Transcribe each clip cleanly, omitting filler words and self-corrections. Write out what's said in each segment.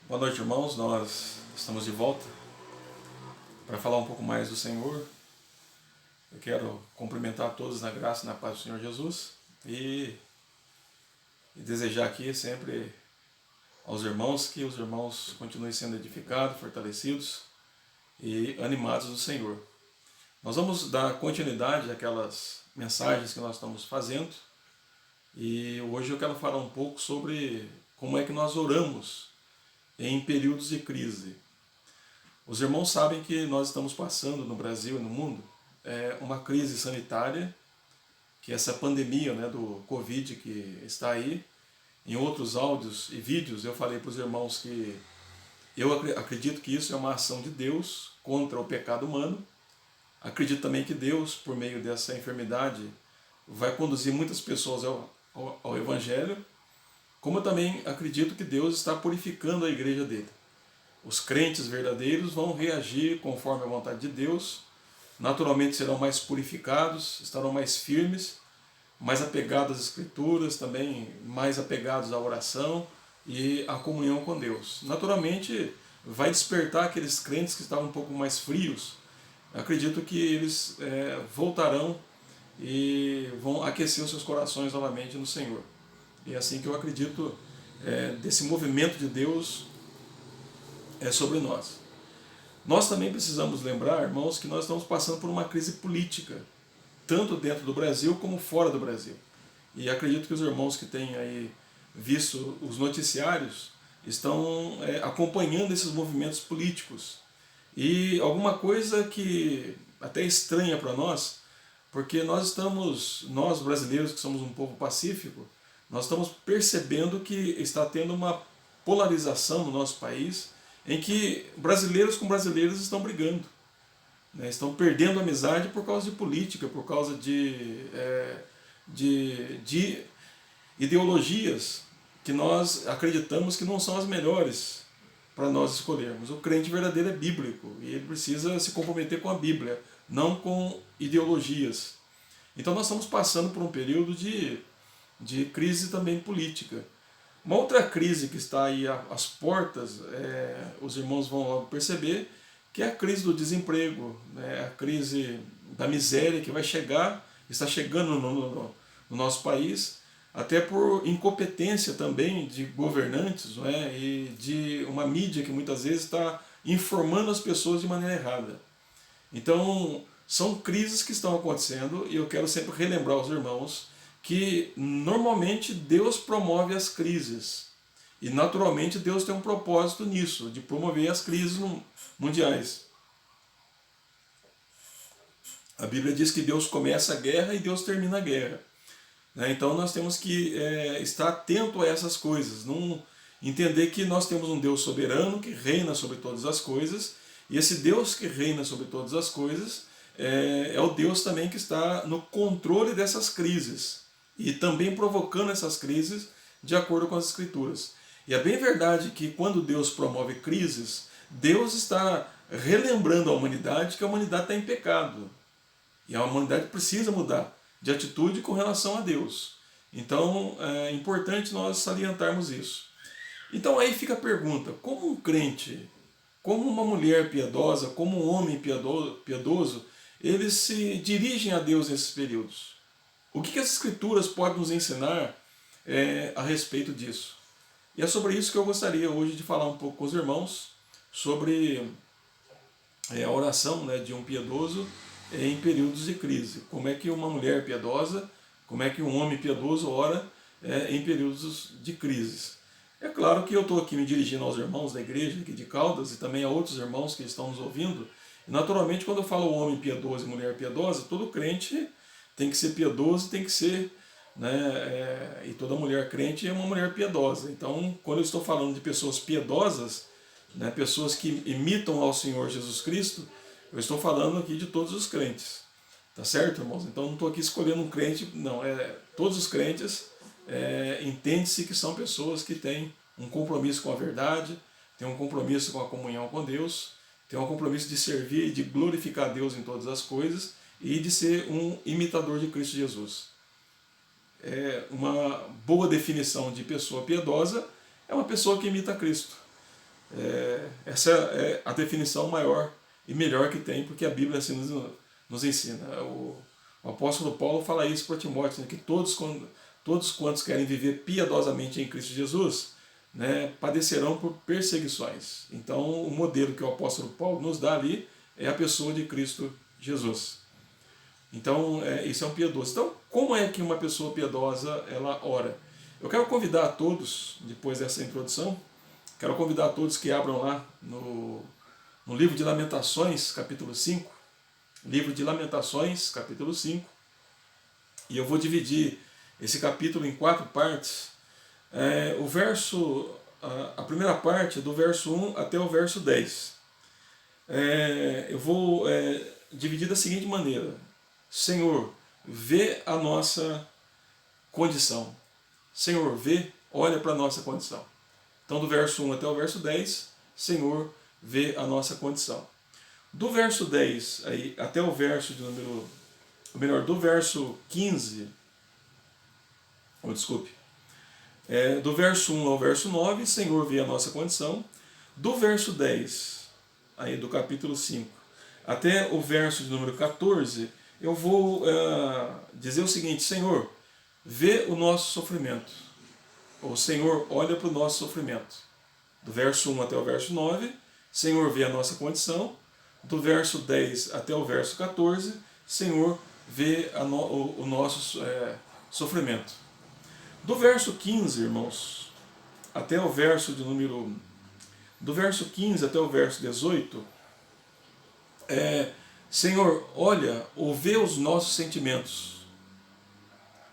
Boa noite, irmãos. Nós estamos de volta para falar um pouco mais do Senhor. Eu quero cumprimentar a todos na graça e na paz do Senhor Jesus e desejar aqui sempre aos irmãos que os irmãos continuem sendo edificados, fortalecidos e animados do Senhor. Nós vamos dar continuidade àquelas mensagens que nós estamos fazendo e hoje eu quero falar um pouco sobre como é que nós oramos em períodos de crise. Os irmãos sabem que nós estamos passando no Brasil e no mundo uma crise sanitária, que essa pandemia do Covid que está aí. Em outros áudios e vídeos eu falei para os irmãos que eu acredito que isso é uma ação de Deus contra o pecado humano. Acredito também que Deus, por meio dessa enfermidade, vai conduzir muitas pessoas ao Evangelho, como eu também acredito que Deus está purificando a igreja dele. Os crentes verdadeiros vão reagir conforme a vontade de Deus, naturalmente serão mais purificados, estarão mais firmes, mais apegados às Escrituras, também mais apegados à oração e à comunhão com Deus. Naturalmente vai despertar aqueles crentes que estavam um pouco mais frios. Acredito que eles voltarão e vão aquecer os seus corações novamente no Senhor. E é assim que eu acredito desse movimento de Deus sobre nós. Nós também precisamos lembrar, irmãos, que nós estamos passando por uma crise política, tanto dentro do Brasil como fora do Brasil. E acredito que os irmãos que têm aí visto os noticiários estão acompanhando esses movimentos políticos. E alguma coisa que até estranha para nós, porque nós brasileiros que somos um povo pacífico, nós estamos percebendo que está tendo uma polarização no nosso país, em que brasileiros com brasileiros estão brigando, estão perdendo amizade por causa de política, por causa de ideologias que nós acreditamos que não são as melhores para nós escolhermos. O crente verdadeiro é bíblico e ele precisa se comprometer com a Bíblia, não com ideologias. Então nós estamos passando por um período de crise também política. Uma outra crise que está aí às portas, os irmãos vão logo perceber, que é a crise do desemprego, a crise da miséria que vai chegar, está chegando no nosso país, até por incompetência também de governantes, e de uma mídia que muitas vezes está informando as pessoas de maneira errada. Então, são crises que estão acontecendo e eu quero sempre relembrar aos irmãos que normalmente Deus promove as crises. E naturalmente Deus tem um propósito nisso, de promover as crises mundiais. A Bíblia diz que Deus começa a guerra e Deus termina a guerra. Então nós temos que estar atento a essas coisas, não entender que nós temos um Deus soberano que reina sobre todas as coisas, e esse Deus que reina sobre todas as coisas é o Deus também que está no controle dessas crises e também provocando essas crises de acordo com as Escrituras. E é bem verdade que quando Deus promove crises, Deus está relembrando a humanidade que a humanidade está em pecado. E a humanidade precisa mudar de atitude com relação a Deus. Então é importante nós salientarmos isso. Então aí fica a pergunta, como um crente, como uma mulher piedosa, como um homem piedoso, eles se dirigem a Deus nesses períodos? O que as Escrituras podem nos ensinar a respeito disso? E é sobre isso que eu gostaria hoje de falar um pouco com os irmãos, sobre a oração de um piedoso em períodos de crise. Como é que uma mulher piedosa, como é que um homem piedoso ora em períodos de crises. É claro que eu estou aqui me dirigindo aos irmãos da igreja aqui de Caldas e também a outros irmãos que estão nos ouvindo. E naturalmente quando eu falo homem piedoso e mulher piedosa, todo crente tem que ser piedoso, tem que ser, e toda mulher crente é uma mulher piedosa. Então, quando eu estou falando de pessoas piedosas, pessoas que imitam ao Senhor Jesus Cristo, eu estou falando aqui de todos os crentes. Tá certo, irmãos? Então, não estou aqui escolhendo um crente, não. Todos os crentes entende-se que são pessoas que têm um compromisso com a verdade, têm um compromisso com a comunhão com Deus, têm um compromisso de servir e de glorificar Deus em todas as coisas, e de ser um imitador de Cristo Jesus. Uma boa definição de pessoa piedosa é uma pessoa que imita Cristo. Essa é a definição maior e melhor que tem, porque a Bíblia assim nos ensina. O apóstolo Paulo fala isso para Timóteo, né, que todos quantos querem viver piedosamente em Cristo Jesus, né, padecerão por perseguições. Então, o modelo que o apóstolo Paulo nos dá ali é a pessoa de Cristo Jesus. Então, isso é um piedoso. Então, como é que uma pessoa piedosa ela ora? Eu quero convidar a todos, depois dessa introdução, quero convidar a todos que abram lá no livro de Lamentações, capítulo 5, livro de Lamentações, capítulo 5, e eu vou dividir esse capítulo em 4 partes. A primeira parte, do verso 1 até o verso 10. Eu vou dividir da seguinte maneira: Senhor, vê a nossa condição. Senhor, vê, olha para a nossa condição. Então, do verso 1 até o verso 10, Senhor, vê a nossa condição. Do verso 10 aí, até o verso de número... Ou melhor, do verso 15... do verso 1 ao verso 9, Senhor, vê a nossa condição. Do verso 10, aí do capítulo 5, até o verso de número 14, eu vou dizer o seguinte: Senhor, vê o nosso sofrimento. O Senhor, olha para o nosso sofrimento. Do verso 1 até o verso 9, Senhor, vê a nossa condição. Do verso 10 até o verso 14, Senhor, vê o nosso sofrimento. Do verso 15, irmãos, até o verso de número... Do verso 15 até o verso 18, Senhor, olha ou vê os nossos sentimentos.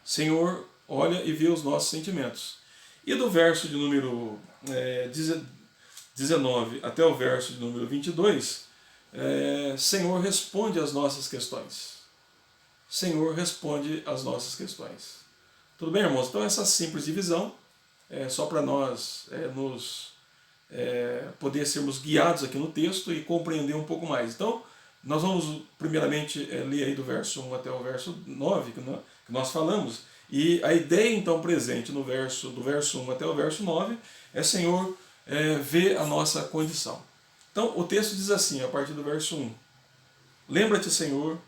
Senhor, olha e vê os nossos sentimentos. E do verso de número 19 até o verso de número 22, Senhor, responde às nossas questões. Senhor, responde às nossas questões. Tudo bem, irmãos? Então, essa simples divisão é só para nós poder sermos guiados aqui no texto e compreender um pouco mais. Então, nós vamos primeiramente ler aí do verso 1 até o verso 9, que nós falamos, e a ideia então presente do verso 1 até o verso 9 é: Senhor, vê a nossa condição. Então, o texto diz assim, a partir do verso 1: Lembra-te, Senhor,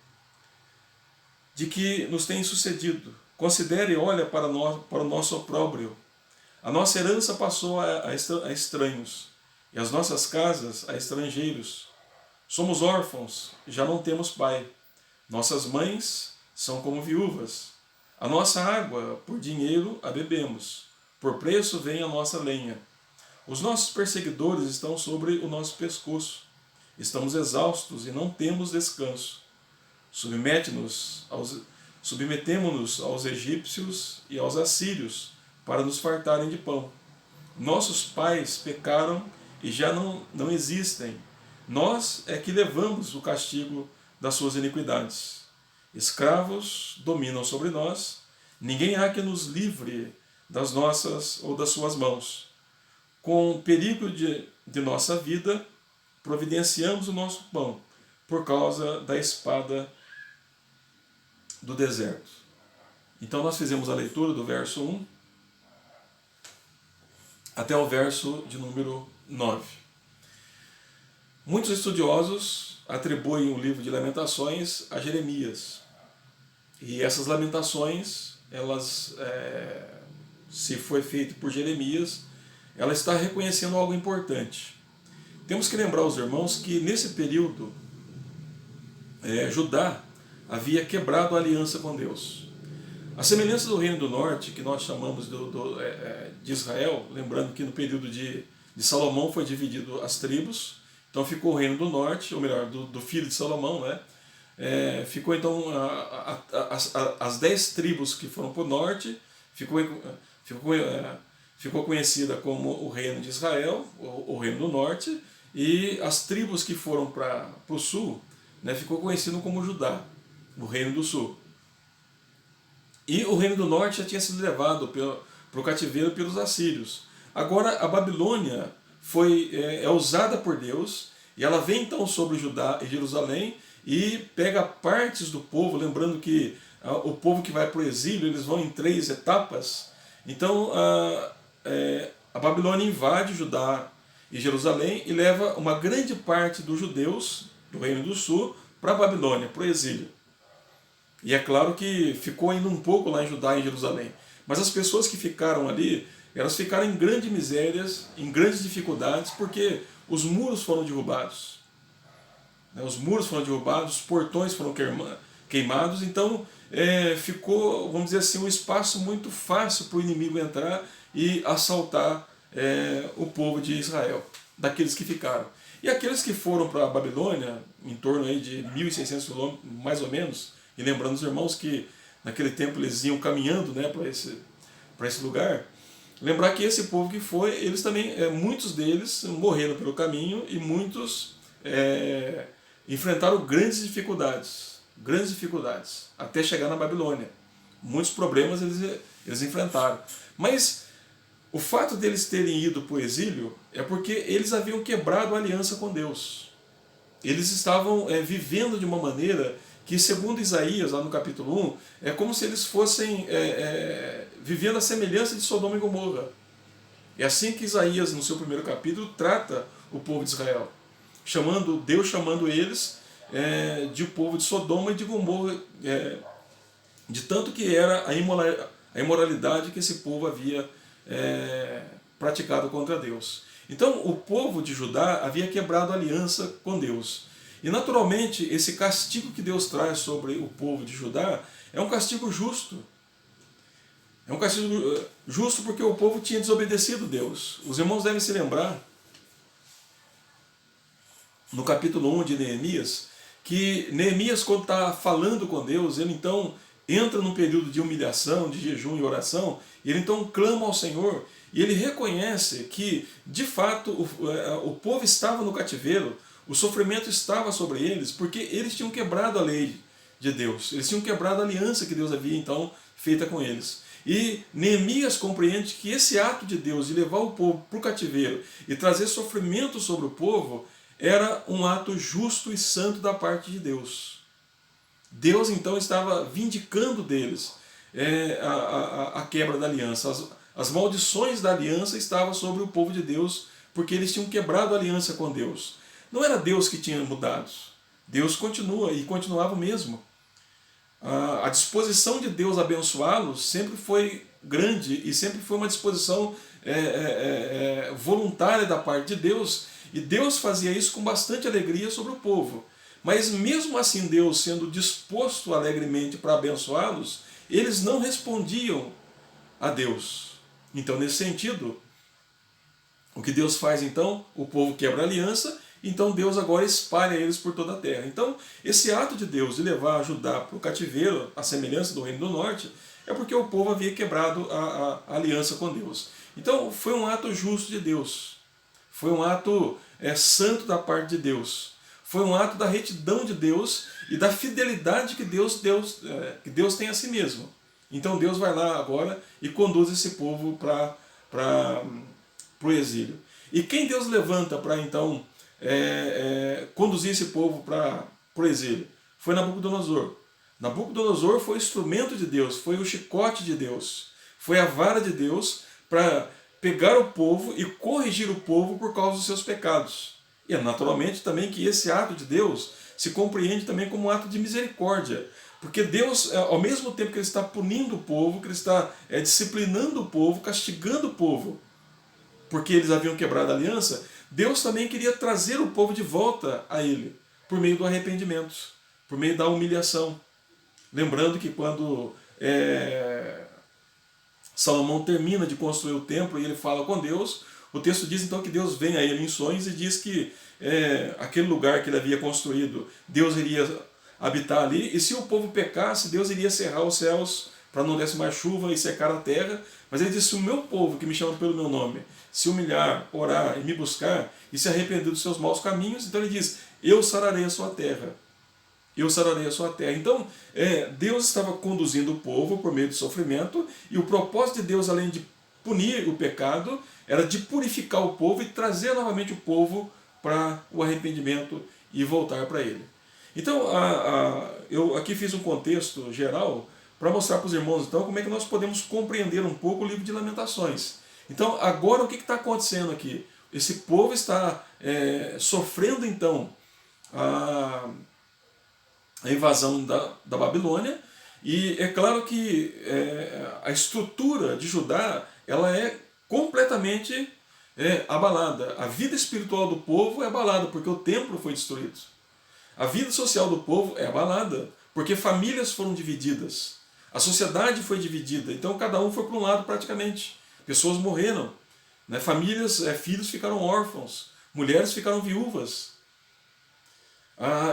de que nos tem sucedido. Considere e olha para o nosso opróbrio. A nossa herança passou a estranhos, e as nossas casas a estrangeiros. Somos órfãos, já não temos pai. Nossas mães são como viúvas. A nossa água, por dinheiro, a bebemos. Por preço vem a nossa lenha. Os nossos perseguidores estão sobre o nosso pescoço. Estamos exaustos e não temos descanso. Submetemo-nos aos egípcios e aos assírios para nos fartarem de pão. Nossos pais pecaram e já não existem. Nós é que levamos o castigo das suas iniquidades. Escravos dominam sobre nós. Ninguém há que nos livre das nossas ou das suas mãos. Com perigo de nossa vida, providenciamos o nosso pão por causa da espada do deserto. Então nós fizemos a leitura do verso 1 até o verso de número 9. Muitos estudiosos atribuem o livro de Lamentações a Jeremias. E essas lamentações, se foi feito por Jeremias, ela está reconhecendo algo importante. Temos que lembrar aos irmãos que nesse período Judá havia quebrado a aliança com Deus. A semelhança do Reino do Norte, que nós chamamos de Israel, lembrando que no período de Salomão foi dividido as tribos, então ficou o Reino do Norte, ou melhor, do filho de Salomão, né? Ficou então as 10 tribos que foram para o norte, ficou conhecida como o Reino de Israel, o Reino do Norte, e as tribos que foram para o sul, né, ficou conhecido como Judá, o Reino do Sul. E o Reino do Norte já tinha sido levado para o cativeiro pelos assírios. Agora a Babilônia é usada por Deus, e ela vem então sobre Judá e Jerusalém e pega partes do povo, lembrando que o povo que vai para o exílio, eles vão em 3 etapas. Então a Babilônia invade Judá e Jerusalém e leva uma grande parte dos judeus do Reino do Sul para a Babilônia, para o exílio. E é claro que ficou ainda um pouco lá em Judá e em Jerusalém. Mas as pessoas que ficaram ali, elas ficaram em grandes misérias, em grandes dificuldades, porque os muros foram derrubados. Os muros foram derrubados, os portões foram queimados, então ficou, vamos dizer assim, um espaço muito fácil para o inimigo entrar e assaltar o povo de Israel, daqueles que ficaram. E aqueles que foram para a Babilônia, em torno aí de 1.600 quilômetros, mais ou menos, e lembrando os irmãos que naquele tempo eles iam caminhando, né, para esse lugar, lembrar que esse povo que foi, eles também, muitos deles morreram pelo caminho e muitos enfrentaram grandes dificuldades, até chegar na Babilônia. Muitos problemas eles enfrentaram. Mas o fato deles terem ido para o exílio é porque eles haviam quebrado a aliança com Deus. Eles estavam vivendo de uma maneira que, segundo Isaías, lá no capítulo 1, é como se eles fossem vivendo a semelhança de Sodoma e Gomorra. É assim que Isaías, no seu primeiro capítulo, trata o povo de Israel. Deus chamando eles de povo de Sodoma e de Gomorra, de tanto que era a imoralidade que esse povo havia praticado contra Deus. Então o povo de Judá havia quebrado a aliança com Deus. E naturalmente esse castigo que Deus traz sobre o povo de Judá é um castigo justo. É um castigo justo porque o povo tinha desobedecido Deus. Os irmãos devem se lembrar, no capítulo 1 de Neemias, que Neemias, quando está falando com Deus, ele então entra num período de humilhação, de jejum e oração, e ele então clama ao Senhor, e ele reconhece que, de fato, o povo estava no cativeiro, o sofrimento estava sobre eles, porque eles tinham quebrado a lei de Deus, eles tinham quebrado a aliança que Deus havia então feita com eles. E Neemias compreende que esse ato de Deus de levar o povo para o cativeiro e trazer sofrimento sobre o povo era um ato justo e santo da parte de Deus. Deus então estava vindicando deles a quebra da aliança. As maldições da aliança estavam sobre o povo de Deus, porque eles tinham quebrado a aliança com Deus. Não era Deus que tinha mudado. Deus continua e continuava o mesmo. A disposição de Deus abençoá-los sempre foi grande e sempre foi uma disposição voluntária da parte de Deus, e Deus fazia isso com bastante alegria sobre o povo. Mas mesmo assim, Deus sendo disposto alegremente para abençoá-los, eles não respondiam a Deus. Então, nesse sentido, o que Deus faz então? O povo quebra a aliança, então Deus agora espalha eles por toda a terra. Então, esse ato de Deus de levar Judá para o cativeiro, a semelhança do Reino do Norte, é porque o povo havia quebrado a aliança com Deus. Então, foi um ato justo de Deus. Foi um ato santo da parte de Deus. Foi um ato da retidão de Deus e da fidelidade que Deus tem a si mesmo. Então Deus vai lá agora e conduz esse povo para o exílio. E quem Deus levanta para então conduzir esse povo para o exílio? Foi Nabucodonosor. Nabucodonosor foi o instrumento de Deus, foi o chicote de Deus, foi a vara de Deus para pegar o povo e corrigir o povo por causa dos seus pecados. E é naturalmente também que esse ato de Deus se compreende também como um ato de misericórdia. Porque Deus, ao mesmo tempo que Ele está punindo o povo, que Ele está disciplinando o povo, castigando o povo, porque eles haviam quebrado a aliança, Deus também queria trazer o povo de volta a Ele, por meio do arrependimento, por meio da humilhação. Lembrando que quando Salomão termina de construir o templo e ele fala com Deus, o texto diz então que Deus vem a ele em sonhos e diz que aquele lugar que ele havia construído, Deus iria habitar ali, e se o povo pecasse, Deus iria cerrar os céus para não desse mais chuva e secar a terra. Mas ele disse: se o meu povo, que me chama pelo meu nome, se humilhar, orar e me buscar, e se arrepender dos seus maus caminhos, então ele diz: eu sararei a sua terra. Eu sararei a sua terra. Então, Deus estava conduzindo o povo por meio do sofrimento, e o propósito de Deus, além de punir o pecado, era de purificar o povo e trazer novamente o povo para o arrependimento e voltar para Ele. Então, eu aqui fiz um contexto geral para mostrar para os irmãos então como é que nós podemos compreender um pouco o livro de Lamentações. Então, agora o que está acontecendo aqui? esse povo está sofrendo então a invasão da Babilônia, e é claro que a estrutura de Judá ela é completamente abalada. A vida espiritual do povo é abalada porque o templo foi destruído. A vida social do povo é abalada porque famílias foram divididas. A sociedade foi dividida, então cada um foi para um lado praticamente. Pessoas morreram, né? Famílias, filhos ficaram órfãos, mulheres ficaram viúvas.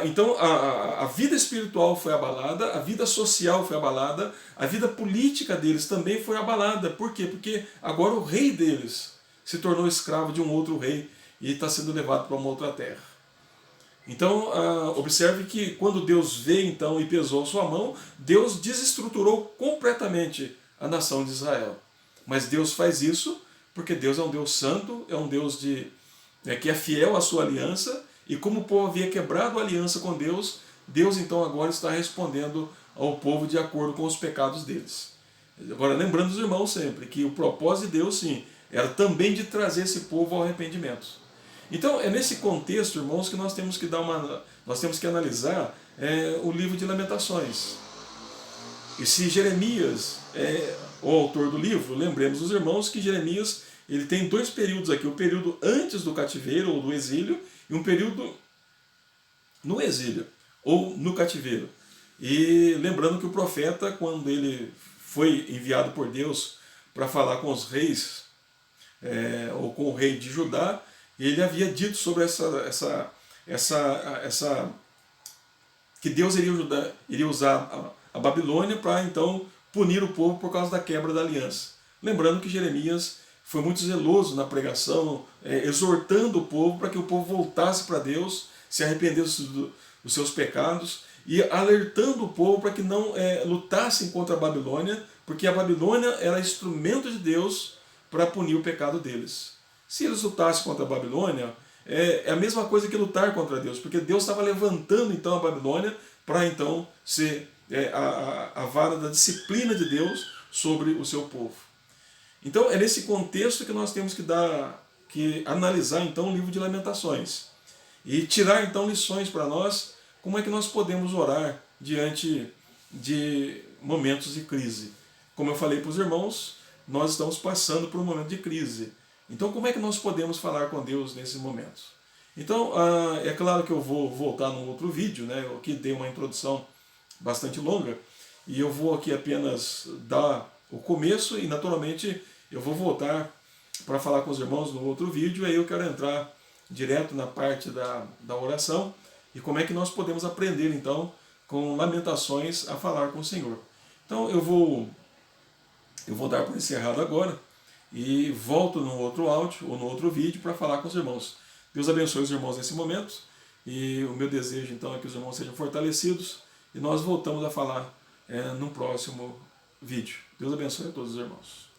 Então a vida espiritual foi abalada, a vida social foi abalada, a vida política deles também foi abalada. Por quê? Porque agora o rei deles se tornou escravo de um outro rei e está sendo levado para uma outra terra. Então observe que quando Deus veio então e pesou a sua mão, Deus desestruturou completamente a nação de Israel. Mas Deus faz isso porque Deus é um Deus santo, é um Deus que é fiel à sua aliança. E como o povo havia quebrado a aliança com Deus, Deus então agora está respondendo ao povo de acordo com os pecados deles. Agora, lembrando os irmãos sempre que o propósito de Deus, sim, era também de trazer esse povo ao arrependimento. Então, é nesse contexto, irmãos, que nós temos que analisar o livro de Lamentações. E se Jeremias é o autor do livro, lembremos os irmãos que Jeremias ele tem dois períodos aqui, o período antes do cativeiro ou do exílio, e um período no exílio ou no cativeiro. E lembrando que o profeta, quando ele foi enviado por Deus para falar com os reis, ou com o rei de Judá, ele havia dito sobre que Deus iria usar a Babilônia para então punir o povo por causa da quebra da aliança. Lembrando que Jeremias foi muito zeloso na pregação, exortando o povo para que o povo voltasse para Deus, se arrependesse dos seus pecados e alertando o povo para que não lutassem contra a Babilônia, porque a Babilônia era instrumento de Deus para punir o pecado deles. Se eles lutassem contra a Babilônia, é a mesma coisa que lutar contra Deus, porque Deus estava levantando então a Babilônia para então ser a vara da disciplina de Deus sobre o seu povo. Então é nesse contexto que nós temos que analisar então o livro de Lamentações e tirar então lições para nós, como é que nós podemos orar diante de momentos de crise. Como eu falei para os irmãos, nós estamos passando por um momento de crise. Então como é que nós podemos falar com Deus nesses momentos? Então é claro que eu vou voltar num outro vídeo, né? Eu aqui dei uma introdução bastante longa e eu vou aqui apenas dar o começo e naturalmente eu vou voltar para falar com os irmãos no outro vídeo, aí eu quero entrar direto na parte da oração e como é que nós podemos aprender então com Lamentações a falar com o Senhor. Então eu vou dar por encerrado agora e volto no outro áudio ou no outro vídeo para falar com os irmãos. Deus abençoe os irmãos nesse momento e o meu desejo então é que os irmãos sejam fortalecidos e nós voltamos a falar no próximo vídeo. Deus abençoe a todos os irmãos.